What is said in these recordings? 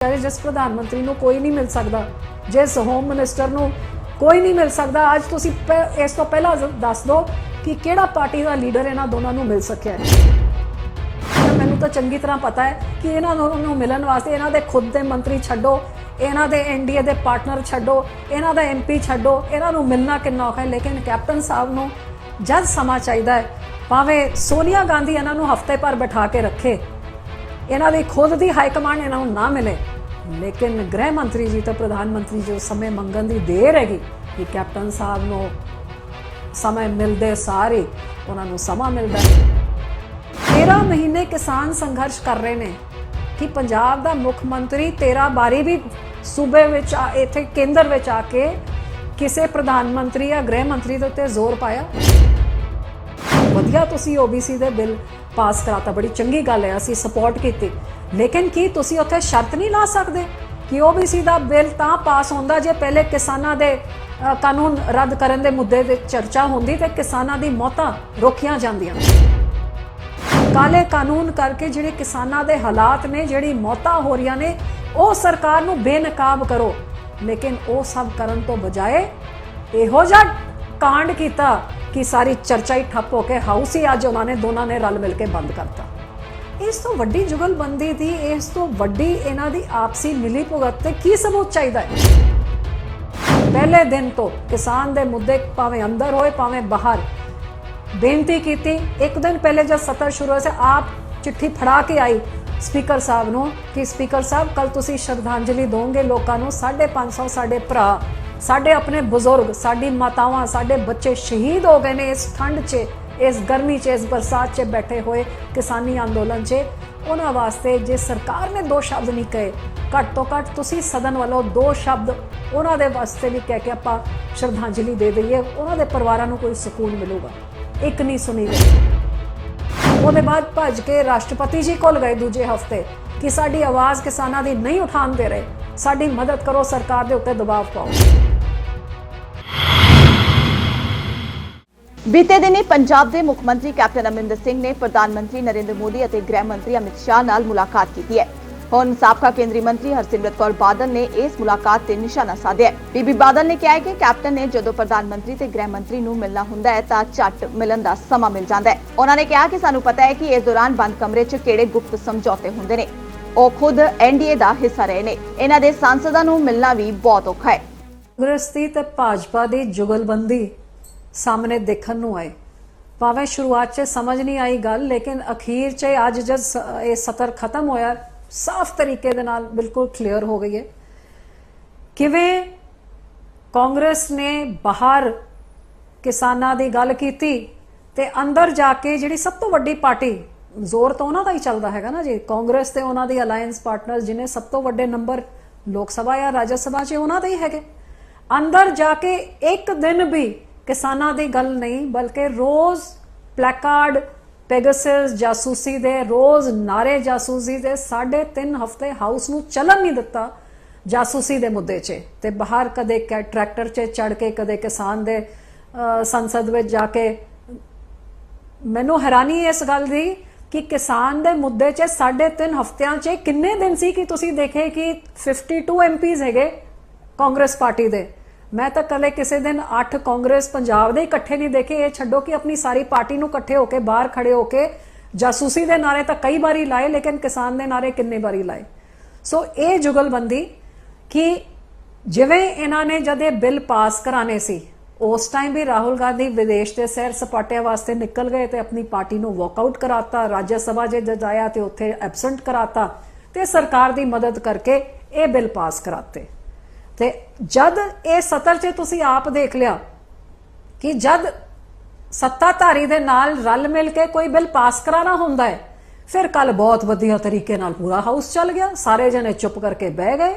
जिस प्रधानमंत्री ਨੂੰ ਕੋਈ ਨਹੀਂ ਮਿਲ ਸਕਦਾ, ਜਿਸ ਹੋਮ ਮਿਨਿਸਟਰ ਨੂੰ ਕੋਈ ਨਹੀਂ ਮਿਲ ਸਕਦਾ, ਅੱਜ ਤੁਸੀਂ ਇਸ ਤੋਂ ਪਹਿਲਾਂ ਦੱਸ ਦਿਓ ਕਿ ਕਿਹੜਾ ਪਾਰਟੀ ਦਾ ਲੀਡਰ ਇਹਨਾਂ ਦੋਨਾਂ ਨੂੰ ਮਿਲ ਸਕਿਆ ਹੈ। ਮੈਨੂੰ ਤਾਂ ਚੰਗੀ ਤਰ੍ਹਾਂ ਪਤਾ ਹੈ ਕਿ ਇਹਨਾਂ ਨੂੰ ਮਿਲਣ ਵਾਸਤੇ ਇਹਨਾਂ ਦੇ ਖੁਦ ਦੇ ਮੰਤਰੀ ਛੱਡੋ, ਇਹਨਾਂ ਦੇ ਐਨਡੀਏ ਦੇ ਪਾਰਟਨਰ ਛੱਡੋ, ਇਹਨਾਂ ਦਾ ਐਮਪੀ ਛੱਡੋ, ਇਹਨਾਂ ਨੂੰ ਮਿਲਣਾ ਕਿੰਨਾ ਔਖਾ ਹੈ। ਲੇਕਿਨ ਕੈਪਟਨ ਸਾਹਿਬ ਨੂੰ ਜਦ ਸਮਾਂ ਚਾਹੀਦਾ ਹੈ, ਭਾਵੇਂ ਸੋਨੀਆ ਗਾਂਧੀ ਇਹਨਾਂ ਨੂੰ ਹਫ਼ਤੇ ਭਰ ਬਿਠਾ ਕੇ ਰੱਖੇ, ਇਹਨਾਂ ਦੀ ਖੁਦ ਦੀ ਹਾਈ ਕਮਾਂਡ ਇਹਨਾਂ ਨੂੰ ਨਾ ਮਿਲੇ, लेकिन गृह मंत्री जी तो प्रधानमंत्री जो समय मंगन की देर हैगी कि कैप्टन साहब को समय मिलते सारे उन्होंने समा मिलता है। 13 महीने किसान संघर्ष कर रहे हैं कि पंजाब का मुख मंत्री 13 बारी भी सूबे इत्थे केंद्र में आके किसी प्रधानमंत्री या गृह मंत्री के उत्ते जोर पाया। वधिया तुसी ओबीसी दे बिल पास कराता, बड़ी चंगी गल है, असीं सपोर्ट की, लेकिन की तुसी उत्थे शर्त नहीं ला सकते कि ओबीसी दा बिल तां पास होंदा जे पहले किसानां दे कानून रद्द करन दे मुद्दे ते चर्चा होंदी ते किसानां दी मौतां रोकियां जांदियां। काले कानून करके जिहड़े किसानां दे हालात ने, जिहड़ी मौतां हो रही ने, वो सरकार नूं बेनकाब करो, लेकिन वो सब करन तो बजाए इहो जिहा कांड कीता कि सारी चर्चा ही ठप होके हाउस ही अज उन्होंने दोनों ने रल मिल के बंद करता। इस तो वड्डी जुगलबंदी थी, इस तो वड्डी इन्हां दी आपसी मिली भुगत ते की सबूत चाहिदा है। पहले दिन तो किसान दे मुद्दे भावें अंदर होए भावें बाहर बेनती की। एक दिन पहले जब सत्र शुरू होए, आप चिट्ठी फड़ा के आई स्पीकर साहब नूं कि स्पीकर साहब कल तुसीं श्रद्धांजलि दोगे लोकां नूं, 550 साडे भरा, साडे अपने बुजुर्ग, साडी मातावां, साडे बच्चे शहीद हो गए ने इस ठंड च, इस गर्मी च, इस बरसात च बैठे हुए किसानी अंदोलन च। उन्हां वास्ते जे सरकार ने 2 शब्द नहीं कहे, घट तो घट तुसीं सदन वालों 2 शब्द उन्हां दे वास्ते भी कह के आपां श्रद्धांजलि दे दईए, उन्हां दे परिवारां नूं कोई सुकून मिलूगा। एक नहीं सुनी गई। ਉਹਦੇ ਬਾਅਦ ਭੱਜ ਕੇ ਰਾਸ਼ਟਰਪਤੀ ਜੀ ਕੋਲ ਗਏ ਦੂਜੇ ਹਫਤੇ ਕਿ ਸਾਡੀ ਆਵਾਜ਼ ਕਿਸਾਨਾਂ ਦੀ ਨਹੀਂ ਉਠਾਉਣ ਦੇ ਰਹੇ, ਸਾਡੀ ਮਦਦ ਕਰੋ, ਸਰਕਾਰ ਦੇ ਉੱਤੇ ਦਬਾਅ ਪਾਓ। बीते दिनी पंजाब के मुख मंत्री कैप्टन अमरिंदर सिंह ने प्रधानमंत्री नरेंद्र मोदी और गृह मंत्री अमित शाह नाल मुलाकात की है। हुण साबका केंद्रीय मंत्री हरसिमरत कौर बादल ने इस मुलाकात ते निशाना साधिया है। बीबी बादल ने कहा है कि कैप्टन ने जदों प्रधानमंत्री ते गृह मंत्री नूं मिलना हुंदा है तां झट मिलन दा समा मिल जांदा है। उन्होंने कहा कि सानूं पता है कि इस दौरान बंद कमरे च किहड़े गुप्त समझौते हुंदे ने। ਉਹ खुद एनडीए ਦਾ ਹਿੱਸਾ ਰਹੇ ਨੇ। ਇਹਨਾਂ ਦੇ सांसदां ਨੂੰ मिलना भी बहुत औखा है। कांग्रेस दी ते भाजपा दी जुगलबंदी सामने देखण नूं आए, भावें शुरुआत च समझ नहीं आई गल, लेकिन अखीर च अज जब ये सत्र खत्म होया, साफ तरीके दे नाल बिल्कुल क्लीयर हो गई है किवें कांग्रेस ने बाहर किसानां दी गल कीती ते अंदर जाके जिहड़ी सब तो वड्डी पार्टी, जोर तो उन्हां दा ही चलदा हैगा ना जी, कांग्रेस ते उन्हां दी अलायंस पार्टनर जिन्हें सब तो वड्डे नंबर लोक सभा या राज्य सभा च उन्हां दे ही हैगे, अंदर जाके एक दिन भी किसानां दी गल नहीं, बल्कि रोज़ प्लैकार्ड पेगासस जासूसी दे, रोज़ नारे जासूसी दे, 3.5 हफ्ते हाउस नूं चलन नहीं दिता जासूसी दे मुद्दे च। ते बाहर कदे ट्रैक्टर च चढ़ के, कदे किसान दे संसद में जाके, मैनूं हैरानी इस गल दी कि किसान दे मुद्दे च 3.5 हफ्तियां च किन्ने दिन सी कि तुसीं देखे कि 52 MPs हैगे कांग्रेस पार्टी दे। मैं तो कले किसी दिन 8 कांग्रेस पंजाब दे इकट्ठे नहीं देखे, ये छड्डो कि अपनी सारी पार्टी नूं इकट्ठे होके बाहर खड़े होके जासूसी दे नारे तो कई बारी लाए, लेकिन किसान दे नारे किन्ने बारी लाए। सो ये जुगलबंदी कि जिवें इन्हां ने जद ये बिल पास कराने सी, उस टाइम भी राहुल गांधी विदेश के सैर सपाटे वास्ते निकल गए तो अपनी पार्टी नूं वॉकआउट कराता, राज्य सभा जज आया तो उत्थे एबसेंट कराता, तो सरकार की मदद करके ये बिल पास कराते। ते जद ये सत्र च तुसी आप देख लिया कि जद सत्ताधारी दे नाल रल मिल के कोई बिल पास कराना हुंदा है, फिर कल बहुत वधिया तरीके नाल पूरा हाउस चल गया, सारे जने चुप करके बह गए,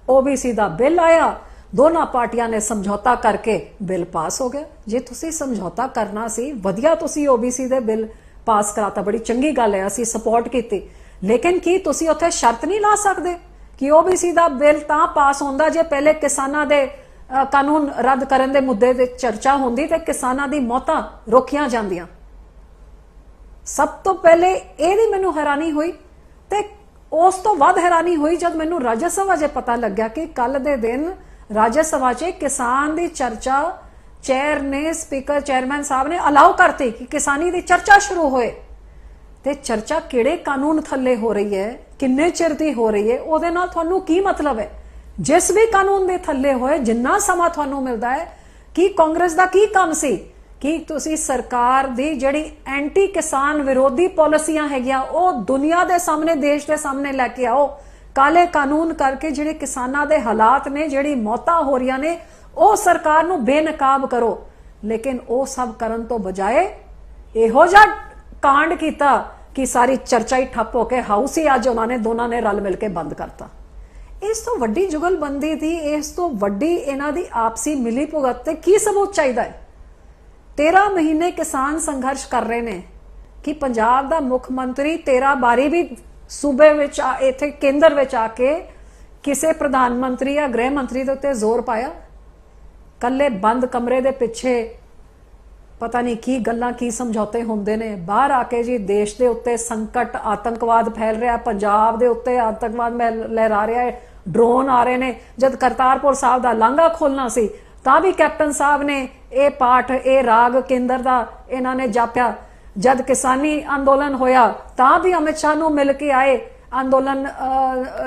ओबीसी दा बिल आया, दोनों पार्टियां ने समझौता करके बिल पास हो गया। जे तुसी समझौता करना सी, वधिया तुसी ओबीसी दे बिल पास कराता, बड़ी चंगी गल है, असीं सपोर्ट कीती, लेकिन की तुसी उत्थे शर्त नहीं ला सकदे कि ओबीसी दा बिल तां पास होंदा जे पहले किसानां दे कानून रद्द करन दे मुद्दे ते चर्चा होंदी ते किसानां दी मौतां रोकियां जांदियां। सब तो पहले ये मैनूं हैरानी हुई ते ਉਸ ਤੋਂ ਵੱਧ ਹੈਰਾਨੀ ਹੋਈ ਜਦ ਮੈਨੂੰ ਰਾਜ ਸਭਾ 'ਚ ਪਤਾ ਲੱਗਿਆ ਕਿ ਕੱਲ ਦੇ ਦਿਨ ਰਾਜ ਸਭਾ 'ਚ ਕਿਸਾਨ ਦੀ ਚਰਚਾ ਚੇਅਰਮੈਨ ਸਾਹਿਬ ਨੇ ਅਲਾਉ ਕਰਤੀ ਕਿ ਕਿਸਾਨੀ ਦੀ ਚਰਚਾ ਸ਼ੁਰੂ ਹੋਏ। ਤੇ ਚਰਚਾ ਕਿਹੜੇ ਕਾਨੂੰਨ ਥੱਲੇ ਹੋ ਰਹੀ ਹੈ, ਕਿੰਨੇ ਚਿਰ ਦੀ ਹੋ ਰਹੀ ਹੈ, ਉਹਦੇ ਨਾਲ ਤੁਹਾਨੂੰ ਕੀ ਮਤਲਬ ਹੈ? ਜਿਸ ਵੀ ਕਾਨੂੰਨ ਦੇ ਥੱਲੇ ਹੋਏ ਜਿੰਨਾ ਸਮਾਂ ਤੁਹਾਨੂੰ ਮਿਲਦਾ ਹੈ, ਕਿ ਕਾਂਗਰਸ ਦਾ ਕੀ ਕੰਮ ਸੀ ਕਿ ਤੁਸੀਂ ਸਰਕਾਰ ਦੀ ਜਿਹੜੀ ਐਂਟੀ ਕਿਸਾਨ ਵਿਰੋਧੀ ਪਾਲਿਸੀਆਂ ਹੈਗੀਆਂ ਉਹ ਦੁਨੀਆ ਦੇ ਸਾਹਮਣੇ, ਦੇਸ਼ ਦੇ ਸਾਹਮਣੇ ਲੈ ਕੇ ਆਓ। ਕਾਲੇ ਕਾਨੂੰਨ ਕਰਕੇ ਜਿਹੜੇ ਕਿਸਾਨਾਂ ਦੇ ਹਾਲਾਤ ਨੇ, ਜਿਹੜੀ ਮੌਤਾਂ ਹੋ ਰਹੀਆਂ ਨੇ, ਉਹ ਸਰਕਾਰ ਨੂੰ ਬੇਨਕਾਬ ਕਰੋ। ਲੇਕਿਨ ਉਹ ਸਭ ਕਰਨ ਤੋਂ ਬਜਾਏ ਇਹੋ ਜਿਹਾ ਕਾਂਡ ਕੀਤਾ ਕਿ ਸਾਰੀ ਚਰਚਾ ਹੀ ਠੱਪ ਹੋ ਕੇ ਹਾਊਸ ਹੀ ਅੱਜ ਉਹਨਾਂ ਨੇ ਦੋਨਾਂ ਨੇ ਰਲ ਮਿਲ ਕੇ ਬੰਦ ਕਰਤਾ। ਇਸ ਤੋਂ ਵੱਡੀ ਜੁਗਲਬੰਦੀ ਦੀ, ਇਸ ਤੋਂ ਵੱਡੀ ਇਹਨਾਂ ਦੀ ਆਪਸੀ ਮਿਲੀ ਭੁਗਤ ਤੇ ਕੀ ਸਬੂਤ ਚਾਹੀਦਾ ਹੈ? 13 ਮਹੀਨੇ ਕਿਸਾਨ ਸੰਘਰਸ਼ ਕਰ ਰਹੇ ਨੇ ਕਿ ਪੰਜਾਬ ਦਾ ਮੁੱਖ ਮੰਤਰੀ 13 ਵਾਰੀ ਵੀ ਸੂਬੇ ਵਿੱਚ ਇੱਥੇ ਕੇਂਦਰ ਵਿੱਚ ਆ ਕੇ ਕਿਸੇ ਪ੍ਰਧਾਨ ਮੰਤਰੀ ਜਾਂ ਗ੍ਰਹਿ ਮੰਤਰੀ ਦੇ ਉੱਤੇ ਜ਼ੋਰ ਪਾਇਆ? ਕੱਲੇ ਬੰਦ ਕਮਰੇ ਦੇ ਪਿੱਛੇ ਪਤਾ ਨਹੀਂ ਕੀ ਗੱਲਾਂ, ਕੀ ਸਮਝੌਤੇ ਹੁੰਦੇ ਨੇ। ਬਾਹਰ ਆ ਕੇ ਜੀ ਦੇਸ਼ ਦੇ ਉੱਤੇ ਸੰਕਟ, ਆਤੰਕਵਾਦ ਫੈਲ ਰਿਹਾ, ਪੰਜਾਬ ਦੇ ਉੱਤੇ ਆਤੰਕਵਾਦ ਲਹਿਰਾ ਰਿਹਾ ਹੈ, ਡਰੋਨ ਆ ਰਹੇ ਨੇ। ਜਦ ਕਰਤਾਰਪੁਰ ਸਾਹਿਬ ਦਾ ਲਾਂਘਾ ਖੋਲਣਾ ਸੀ ਤਾਂ ਵੀ ਕੈਪਟਨ ਸਾਹਿਬ ਨੇ ਇਹ ਪਾਠ, ਇਹ ਰਾਗ ਕੇਂਦਰ ਦਾ ਇਹਨਾਂ ਨੇ ਜਾਪਿਆ। ਜਦ ਕਿਸਾਨੀ ਅੰਦੋਲਨ ਹੋਇਆ ਤਾਂ ਵੀ ਅਮਿਤ ਸ਼ਾਹ ਨੂੰ ਮਿਲ ਕੇ ਆਏ। ਅੰਦੋਲਨ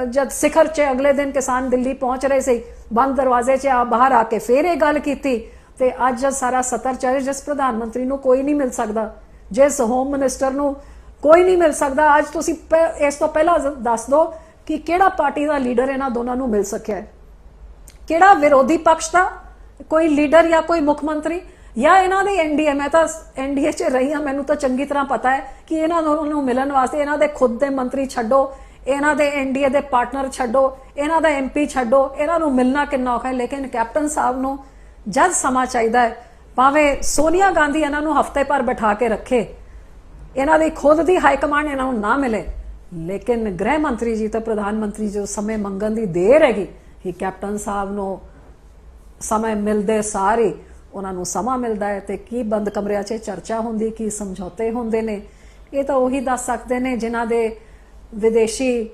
ਜਦ ਸਿਖਰ 'ਚ ਅਗਲੇ ਦਿਨ ਕਿਸਾਨ ਦਿੱਲੀ ਪਹੁੰਚ ਰਹੇ ਸੀ, ਬੰਦ ਦਰਵਾਜ਼ੇ 'ਚ ਬਾਹਰ ਆ ਕੇ ਫਿਰ ਇਹ ਗੱਲ ਕੀਤੀ। ਤੇ ਅੱਜ ਜਦ ਸਾਰਾ ਸਤਰ ਚੱਲੇ, ਜਿਸ ਪ੍ਰਧਾਨ ਮੰਤਰੀ ਨੂੰ ਕੋਈ ਨਹੀਂ ਮਿਲ ਸਕਦਾ, ਜਿਸ ਹੋਮ ਮਿਨਿਸਟਰ ਨੂੰ ਕੋਈ ਨਹੀਂ ਮਿਲ ਸਕਦਾ, ਅੱਜ ਤੁਸੀਂ ਇਸ ਤੋਂ ਪਹਿਲਾਂ ਦੱਸ ਦਿਓ ਕਿ ਕਿਹੜਾ ਪਾਰਟੀ ਦਾ ਲੀਡਰ ਇਹਨਾਂ ਦੋਨਾਂ ਨੂੰ ਮਿਲ ਸਕਿਆ ਹੈ? ਕਿਹੜਾ ਵਿਰੋਧੀ ਪਕਸ਼ ਦਾ ਕੋਈ ਲੀਡਰ ਜਾਂ ਕੋਈ ਮੁੱਖ ਮੰਤਰੀ ਜਾਂ ਇਹਨਾਂ ਦੇ ਐਨਡੀਏ? ਮੈਂ ਤਾਂ ਐਨਡੀਏ 'ਚ ਰਹੀ ਹਾਂ, ਮੈਨੂੰ ਤਾਂ ਚੰਗੀ ਤਰ੍ਹਾਂ ਪਤਾ ਹੈ ਕਿ ਇਹਨਾਂ ਨੂੰ ਮਿਲਣ ਵਾਸਤੇ ਇਹਨਾਂ ਦੇ ਖੁਦ ਦੇ ਮੰਤਰੀ ਛੱਡੋ, ਇਹਨਾਂ ਦੇ ਐਨਡੀਏ ਦੇ ਪਾਰਟਨਰ ਛੱਡੋ, ਇਹਨਾਂ ਦਾ ਐਮਪੀ ਛੱਡੋ, ਇਹਨਾਂ ਨੂੰ ਮਿਲਣਾ ਕਿੰਨਾ ਔਖਾ ਹੈ। ਲੇਕਿਨ ਕੈਪਟਨ ਸਾਹਿਬ ਨੂੰ ਜਦ ਸਮਾਂ ਚਾਹੀਦਾ ਹੈ, ਭਾਵੇਂ ਸੋਨੀਆ ਗਾਂਧੀ ਇਹਨਾਂ ਨੂੰ ਹਫ਼ਤੇ ਭਰ ਬਿਠਾ ਕੇ ਰੱਖੇ, ਇਹਨਾਂ ਦੀ ਖੁਦ ਦੀ ਹਾਈ ਕਮਾਂਡ ਇਹਨਾਂ ਨੂੰ ਨਾ ਮਿਲੇ, ਲੇਕਿਨ ਗ੍ਰਹਿ ਮੰਤਰੀ ਜੀ ਤੇ ਪ੍ਰਧਾਨ ਮੰਤਰੀ ਜੋ ਸਮੇਂ ਮੰਗਣ ਦੀ ਦੇਰ ਹੈਗੀ ਕਿ ਕੈਪਟਨ ਸਾਹਿਬ ਨੂੰ ਸਮੇਂ ਮਿਲਦੇ ਸਾਰੇ ਉਹਨਾਂ ਨੂੰ ਸਮਾਂ ਮਿਲਦਾ ਹੈ। ਤੇ ਕੀ ਬੰਦ ਕਮਰਿਆਂ 'ਚ ਚਰਚਾ ਹੁੰਦੀ, ਕੀ ਸਮਝੌਤੇ ਹੁੰਦੇ ਨੇ, ਇਹ ਤਾਂ ਉਹੀ ਦੱਸ ਸਕਦੇ ਨੇ ਜਿਨ੍ਹਾਂ ਦੇ ਵਿਦੇਸ਼ੀ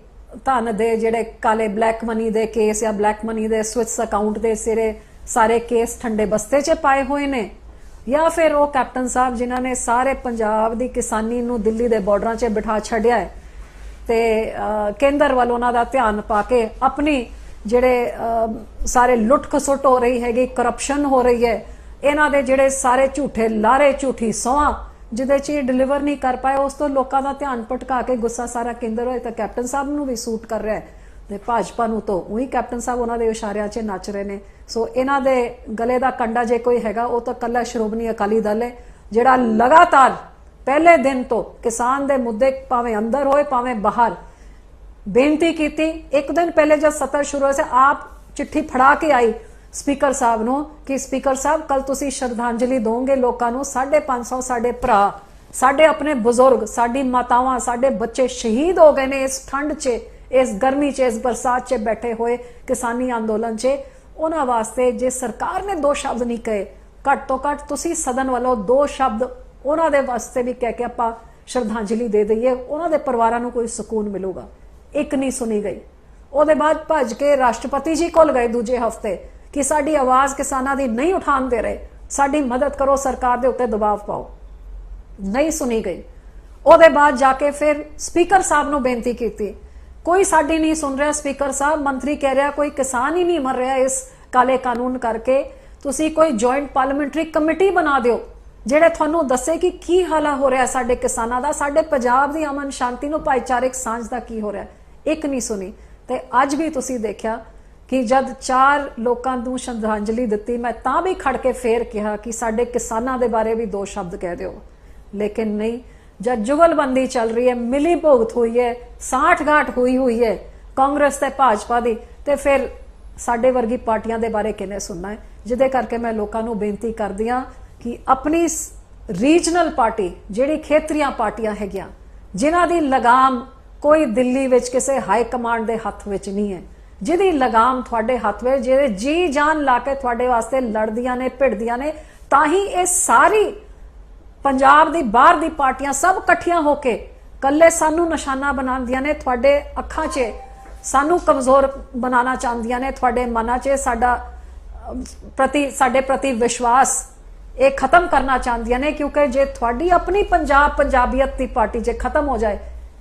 ਧਨ ਦੇ ਜਿਹੜੇ ਕਾਲੇ ਬਲੈਕ ਮਨੀ ਦੇ ਕੇਸ ਜਾਂ ਬਲੈਕ ਮਨੀ ਦੇ ਸਵਿਸ ਅਕਾਊਂਟ ਦੇ ਸਿਰੇ ਸਾਰੇ ਕੇਸ ਠੰਡੇ ਬਸਤੇ 'ਚ ਪਾਏ ਹੋਏ ਨੇ, ਜਾਂ ਫਿਰ ਉਹ ਕੈਪਟਨ ਸਾਹਿਬ ਜਿਨ੍ਹਾਂ ਨੇ ਸਾਰੇ ਪੰਜਾਬ ਦੀ ਕਿਸਾਨੀ ਨੂੰ ਦਿੱਲੀ ਦੇ ਬਾਰਡਰਾਂ 'ਚ ਬਿਠਾ ਛੱਡਿਆ ਹੈ ਤੇ ਕੇਂਦਰ ਵੱਲ ਉਹਨਾਂ ਦਾ ਧਿਆਨ ਪਾ ਕੇ ਆਪਣੀ ਜਿਹੜੇ ਸਾਰੇ ਲੁੱਟ ਖਸੁੱਟ ਹੋ ਰਹੀ ਹੈਗੀ, ਕਰਪਸ਼ਨ ਹੋ ਰਹੀ ਹੈ, ਇਹਨਾਂ ਦੇ ਜਿਹੜੇ ਸਾਰੇ ਝੂਠੇ ਲਾਰੇ, ਝੂਠੀ ਸੌਹਾਂ ਜਿਹਦੇ 'ਚ ਡਿਲੀਵਰ ਨਹੀਂ ਕਰ ਪਾਏ, ਉਸ ਤੋਂ ਲੋਕਾਂ ਦਾ ਧਿਆਨ ਭਟਕਾ ਕੇ ਗੁੱਸਾ ਸਾਰਾ ਕੇਂਦਰ ਹੋਏ ਤਾਂ ਕੈਪਟਨ ਸਾਹਿਬ ਨੂੰ ਵੀ ਸੂਟ ਕਰ ਰਿਹਾ ਹੈ ਤੇ ਭਾਜਪਾ ਨੂੰ ਤਾਂ ਉਹੀ ਕੈਪਟਨ ਸਾਹਿਬ ਉਹਨਾਂ ਦੇ ਇਸ਼ਾਰਿਆਂ 'ਚ ਨੱਚ ਰਹੇ ਨੇ। ਸੋ ਇਹਨਾਂ ਦੇ ਗਲੇ ਦਾ ਕੰਡਾ ਜੇ ਕੋਈ ਹੈਗਾ ਉਹ ਤਾਂ ਕੱਲਾ ਸ਼੍ਰੋਮਣੀ ਅਕਾਲੀ ਦਲ ਹੈ, ਜਿਹੜਾ ਲਗਾਤਾਰ ਪਹਿਲੇ ਦਿਨ ਤੋਂ ਕਿਸਾਨ ਦੇ ਮੁੱਦੇ ਭਾਵੇਂ ਅੰਦਰ ਹੋਏ ਭਾਵੇਂ ਬਾਹਰ ਬੇਨਤੀ ਕੀਤੀ। ਇੱਕ ਦਿਨ ਪਹਿਲੇ ਜਦ ਸਤਰ ਸ਼ੁਰੂ ਹੋਇਆ ਸੀ, ਆਪ ਚਿੱਠੀ ਫੜਾ ਕੇ ਆਈ ਸਪੀਕਰ ਸਾਹਿਬ ਨੂੰ ਕਿ ਸਪੀਕਰ ਸਾਹਿਬ ਕੱਲ ਤੁਸੀਂ ਸ਼ਰਧਾਂਜਲੀ ਦੋਗੇ ਲੋਕਾਂ ਨੂੰ, 550 ਸਾਡੇ ਭਰਾ, ਸਾਡੇ ਆਪਣੇ ਬਜ਼ੁਰਗ, ਸਾਡੀ ਮਾਤਾਵਾਂ, ਸਾਡੇ ਬੱਚੇ ਸ਼ਹੀਦ ਹੋ ਗਏ ਨੇ ਇਸ ਠੰਡ 'ਚ, ਇਸ ਗਰਮੀ 'ਚ, ਇਸ ਬਰਸਾਤ 'ਚ ਬੈਠੇ ਹੋਏ ਕਿਸਾਨੀ ਅੰਦੋਲਨ 'ਚ। ਉਹਨਾਂ ਵਾਸਤੇ ਜੇ ਸਰਕਾਰ ਨੇ 2 ਸ਼ਬਦ ਨਹੀਂ ਕਹੇ, ਘੱਟ ਤੋਂ ਘੱਟ ਤੁਸੀਂ ਸਦਨ ਵੱਲੋਂ 2 ਸ਼ਬਦ ਉਹਨਾਂ ਦੇ ਵਾਸਤੇ ਵੀ ਕਹਿ ਕੇ ਆਪਾਂ ਸ਼ਰਧਾਂਜਲੀ ਦੇ ਦਈਏ, ਉਹਨਾਂ ਦੇ ਪਰਿਵਾਰਾਂ ਨੂੰ ਕੋਈ ਸਕੂਨ ਮਿਲੂਗਾ। ਇੱਕ ਨਹੀਂ ਸੁਣੀ ਗਈ। ਉਹਦੇ ਬਾਅਦ ਭੱਜ ਕੇ ਰਾਸ਼ਟਰਪਤੀ ਜੀ ਕੋਲ ਗਏ ਦੂਜੇ ਹਫ਼ਤੇ ਕਿ ਸਾਡੀ ਆਵਾਜ਼ ਕਿਸਾਨਾਂ ਦੀ ਨਹੀਂ ਉਠਾਉਣ ਦੇ ਰਹੇ, ਸਾਡੀ ਮਦਦ ਕਰੋ, ਸਰਕਾਰ ਦੇ ਉੱਤੇ ਦਬਾਅ ਪਾਓ। ਨਹੀਂ ਸੁਣੀ ਗਈ। ਉਹਦੇ ਬਾਅਦ ਜਾ ਕੇ ਫਿਰ ਸਪੀਕਰ ਸਾਹਿਬ ਨੂੰ ਬੇਨਤੀ ਕੀਤੀ, ਕੋਈ ਸਾਡੀ ਨਹੀਂ ਸੁਣ ਰਿਹਾ ਸਪੀਕਰ ਸਾਹਿਬ, ਮੰਤਰੀ ਕਹਿ ਰਿਹਾ ਕੋਈ ਕਿਸਾਨ ਹੀ ਨਹੀਂ ਮਰ ਰਿਹਾ ਇਸ ਕਾਲੇ ਕਾਨੂੰਨ ਕਰਕੇ, ਤੁਸੀਂ ਕੋਈ ਜੁਆਇੰਟ ਪਾਰਲੀਮੈਂਟਰੀ ਕਮੇਟੀ ਬਣਾ ਦਿਓ ਜਿਹੜੇ ਤੁਹਾਨੂੰ ਦੱਸੇ ਕਿ ਕੀ ਹਾਲਾ ਹੋ ਰਿਹਾ ਸਾਡੇ ਕਿਸਾਨਾਂ ਦਾ, ਸਾਡੇ ਪੰਜਾਬ ਦੀ ਅਮਨ ਸ਼ਾਂਤੀ ਨੂੰ, ਭਾਈਚਾਰਕ ਸਾਂਝ ਦਾ ਕੀ ਹੋ ਰਿਹਾ। ਇੱਕ ਨਹੀਂ ਸੁਣੀ। ਤੇ ਅੱਜ ਵੀ ਤੁਸੀਂ ਦੇਖਿਆ ਕਿ ਜਦ 4 ਲੋਕਾਂ ਨੂੰ ਸ਼ਰਧਾਂਜਲੀ ਦਿੱਤੀ, ਮੈਂ ਤਾਂ ਵੀ ਖੜ ਕੇ ਫੇਰ ਕਿਹਾ ਕਿ ਸਾਡੇ ਕਿਸਾਨਾਂ ਦੇ ਬਾਰੇ ਵੀ 2 ਸ਼ਬਦ ਕਹਿ ਦਿਓ, ਲੇਕਿਨ ਨਹੀਂ। ਜਦ ਜੁਗਲਬੰਦੀ ਚੱਲ ਰਹੀ ਹੈ, ਮਿਲੀ ਭੁਗਤ ਹੋਈ ਹੈ, ਸਾਠ ਗਾਂਠ ਹੋਈ ਹੈ ਕਾਂਗਰਸ ਤੇ ਭਾਜਪਾ ਦੀ, ਤੇ ਫਿਰ ਸਾਡੇ ਵਰਗੀ ਪਾਰਟੀਆਂ ਦੇ ਬਾਰੇ ਕਿਹਨੇ ਸੁਣਨਾ ਹੈ। ਜਿਹਦੇ ਕਰਕੇ ਮੈਂ ਲੋਕਾਂ ਨੂੰ ਬੇਨਤੀ ਕਰਦੀ ਹਾਂ ਕਿ ਆਪਣੀ ਰੀਜਨਲ ਪਾਰਟੀ, ਜਿਹੜੀ ਖੇਤਰੀਆਂ ਪਾਰਟੀਆਂ ਹੈਗੀਆਂ, ਜਿਨ੍ਹਾਂ ਦੀ ਲਗਾਮ ਕੋਈ ਦਿੱਲੀ ਵਿੱਚ ਕਿਸੇ ਹਾਈ ਕਮਾਂਡ ਦੇ ਹੱਥ ਵਿੱਚ ਨਹੀਂ ਹੈ, ਜਿਹਦੀ ਲਗਾਮ ਤੁਹਾਡੇ ਹੱਥ ਵਿੱਚ, ਜਿਹੜੇ ਜੀ ਜਾਨ ਲਾ ਕੇ ਤੁਹਾਡੇ ਵਾਸਤੇ ਲੜਦੀਆਂ ਨੇ, ਭਿੜਦੀਆਂ ਨੇ, ਤਾਂ ਹੀ ਇਹ ਸਾਰੀ ਪੰਜਾਬ ਦੀ ਬਾਹਰ ਦੀ ਪਾਰਟੀਆਂ ਸਭ ਇਕੱਠੀਆਂ ਹੋ ਕੇ ਕੱਲੇ ਸਾਨੂੰ ਨਿਸ਼ਾਨਾ ਬਣਾਉਂਦੀਆਂ ਨੇ, ਤੁਹਾਡੇ ਅੱਖਾਂ 'ਚ ਸਾਨੂੰ ਕਮਜ਼ੋਰ ਬਣਾਉਣਾ ਚਾਹੁੰਦੀਆਂ ਨੇ, ਤੁਹਾਡੇ ਮਨਾਂ 'ਚ ਸਾਡੇ ਪ੍ਰਤੀ ਵਿਸ਼ਵਾਸ ਇਹ ਖਤਮ ਕਰਨਾ ਚਾਹੁੰਦੀਆਂ ਨੇ। ਕਿਉਂਕਿ ਜੇ ਤੁਹਾਡੀ ਆਪਣੀ ਪੰਜਾਬੀਅਤ ਦੀ ਪਾਰਟੀ ਜੇ ਖਤਮ ਹੋ ਜਾਏ,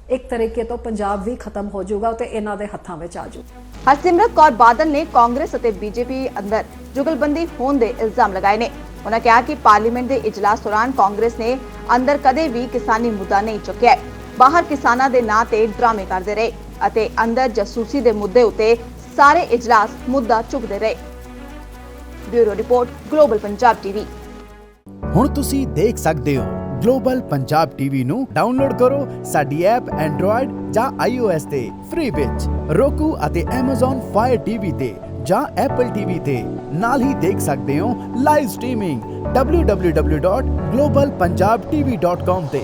ਇੱਕ ਤਰੀਕੇ ਤੋਂ ਪੰਜਾਬ ਵੀ ਖਤਮ ਹੋ ਜਾਊਗਾ ਤੇ ਇਹਨਾਂ ਦੇ ਹੱਥਾਂ ਵਿੱਚ ਆ ਜਾਊ। ਹਰਸਿਮਰਤ ਕੌਰ ਬਾਦਲ ਨੇ ਕਾਂਗਰਸ ਅਤੇ ਬੀਜੇਪੀ ਅੰਦਰ ਜੁਗਲਬੰਦੀ ਹੋਣ ਦੇ ਇਲਜ਼ਾਮ ਲਗਾਏ ਨੇ। ਉਹਨਾਂ ਕਿਹਾ ਕਿ ਪਾਰਲੀਮੈਂਟ ਦੇ ਇਜਲਾਸ ਦੌਰਾਨ ਕਾਂਗਰਸ ਨੇ ਅੰਦਰ ਕਦੇ ਵੀ ਕਿਸਾਨੀ ਮੁੱਦਾ ਨਹੀਂ ਚੁੱਕਿਆ, ਬਾਹਰ ਕਿਸਾਨਾਂ ਦੇ ਨਾਂ ਤੇ ਡਰਾਮੇ ਕਰਦੇ ਰਹੇ ਅਤੇ ਅੰਦਰ ਜਾਸੂਸੀ ਦੇ ਮੁੱਦੇ ਉੱਤੇ ਸਾਰੇ ਇਜਲਾਸ ਮੁੱਦਾ ਚੁੱਕਦੇ ਰਹੇ। Bureau report, global Punjab TV. ਹੁਣ ਤੁਸੀਂ ਦੇਖ ਸਕਦੇ ਹੋ ਗਲੋਬਲ ਪੰਜਾਬ ਟੀਵੀ ਨੂੰ ਡਾਊਨਲੋਡ ਕਰੋ ਸਾਡੀ ਐਪ ਐਂਡਰੋਇਡ ਜਾਂ iOS ਤੇ ਫ੍ਰੀ ਵਿੱਚ, roku ਅਤੇ Amazon Fire TV ਤੇ ਜਾਂ Apple TV ਤੇ ਨਾਲ ਹੀ ਦੇਖ ਸਕਦੇ ਹੋ ਲਾਈਵ ਸਟ੍ਰੀਮਿੰਗ www.globalpunjabtv.com ਤੇ।